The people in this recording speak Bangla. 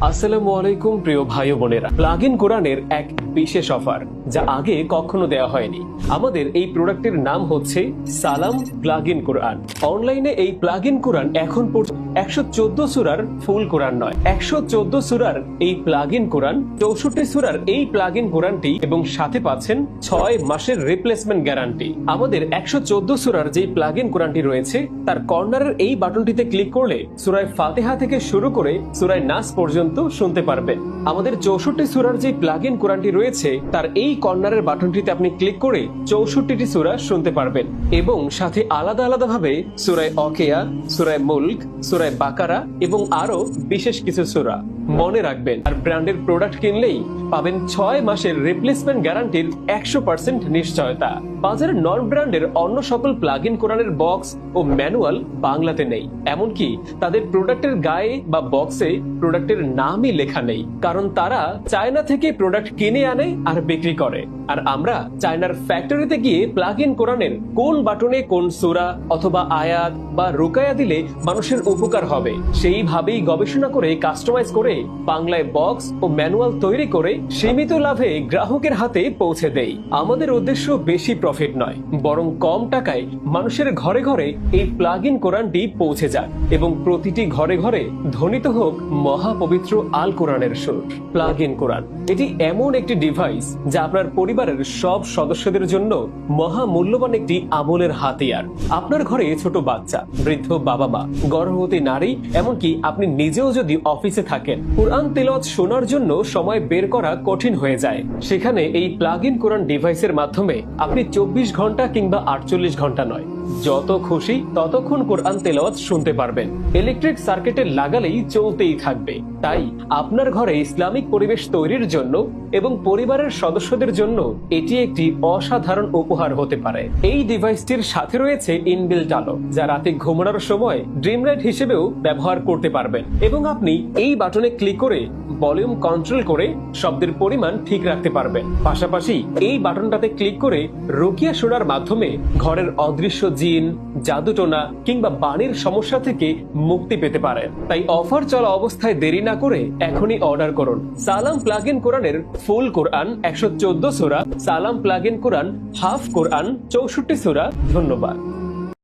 আসসালামু আলাইকুম প্রিয় ভাই বোনেরা, প্লাগ ইন কোরআনের এক বিশেষ অফার যা আগে কখনো দেওয়া হয়নি। আমাদের এই প্রোডাক্টের নাম হচ্ছে সালাম প্লাগ ইন কোরআন। অনলাইনে এই প্লাগ ইন কোরআন এখন পর্যন্ত 114 সূরার ফুল কোরআন নয়, 114 সূরার এই প্লাগ ইন কোরআন, 64 সূরার এই প্লাগ ইন কোরআনটি এবং সাথে পাচ্ছেন 6 মাসের রিপ্লেসমেন্ট গ্যারান্টি। আমাদের 114 সূরার যে প্লাগ ইন কোরআনটি রয়েছে তার কর্নারের এই বাটনটিতে ক্লিক করলে সূরা ফাতিহা থেকে শুরু করে সূরা নাস পর্যন্ত শুনতে পারবেন। আমাদের 64 সূরার যে প্লাগ ইন কোরআনটি রয়েছে তার এই কর্নারের বাটনটিতে আপনি ক্লিক করে 64টি সূরা শুনতে পারবেন এবং সাথে আলাদা আলাদা ভাবে সূরা ওয়াকিয়া, সূরা মুলক, সূরা বাকারা এবং আরো বিশেষ কিছু সূরা। মনে রাখবেন, আর ব্র্যান্ডের প্রোডাক্ট কিনলেই পাবেন 6 মাসের রিপ্লেসমেন্ট গ্যারান্টির 100% নিশ্চয়তা। বাজারে নন ব্র্যান্ডের অন্য সকল প্লাগ ইন কোরআনের বক্স ও ম্যানুয়াল বাংলাতে নেই, এমনকি তাদের প্রোডাক্টের গায়ে বা বক্সে প্রোডাক্টের নামই লেখা নেই, কারণ তারা চায়না থেকে প্রোডাক্ট কিনে আনে আর বিক্রি করে। আর আমরা চায়নার ফ্যাক্টরিতে গিয়ে প্লাগ ইন কোরআনের কোন বাটনে কোন সূরা অথবা আয়াত বা রুকায়া দিলে মানুষের উপকার হবে সেইভাবেই গবেষণা করে কাস্টমাইজ করে বাংলায় বক্স ও ম্যানুয়াল তৈরি করে সীমিত লাভে গ্রাহকের হাতে পৌঁছে দেই। আমাদের উদ্দেশ্য বেশি প্রফিট নয়, বরং কম টাকায় মানুষের ঘরে ঘরে এই প্লাগ ইন কোরআনটি পৌঁছে যাক এবং প্রতিটি ঘরে ঘরে ধ্বনিত হোক মহাপবিত্র আল কোরআনের সুর। প্লাগ ইন কোরআন এটি এমন একটি ডিভাইস যা আপনার পরিবারের সব সদস্যদের জন্য মহা মূল্যবান একটি আমলের হাতিয়ার। আপনার ঘরে ছোট বাচ্চা, বৃদ্ধ বাবা মা, গর্ভবতী নারী, এমনকি আপনি নিজেও যদি অফিসে থাকেন, কোরআন তেলাওয়াত শোনার জন্য সময় বের করা কঠিন হয়ে যায়, সেখানে এই প্লাগ ইন কোরআন ডিভাইসের মাধ্যমে আপনি 24 ঘন্টা কিংবা 48 ঘন্টা নয়, যত খুশি ততক্ষণ কোরআন তেলাওয়াত শুনতে পারবেন। ইলেকট্রিক সার্কিটে লাগালেই চলতেই থাকবে। তাই আপনার ঘরে ইসলামিক পরিবেশ তৈরির জন্য এবং পরিবারের সদস্যদের জন্য এটি একটি অসাধারণ উপহার হতে পারে। এই ডিভাইসটির সাথে রয়েছে ইনবিল্ট আলো, যা রাতে ঘুমানোর সময় ড্রিম লাইট হিসেবেও ব্যবহার করতে পারবেন এবং আপনি এই বাটনে ক্লিক করে ভলিউম কন্ট্রোল করে শব্দের পরিমাণ ঠিক রাখতে পারবেন। পাশাপাশি এই বাটনটাতে ক্লিক করে রুকিয়া শোনার মাধ্যমে ঘরের অদৃশ্য জিন, জাদুটোনা কিংবা বাণীর সমস্যা থেকে মুক্তি পেতে পারেন। তাই অফার চলা অবস্থায় দেরি না করে এখনই অর্ডার করুন সালাম প্লাগ ইন কোরআনের ফুল কোরআন 114 সূরা, সালাম প্লাগ ইন কোরআন হাফ কোরআন 64 সূরা। ধন্যবাদ।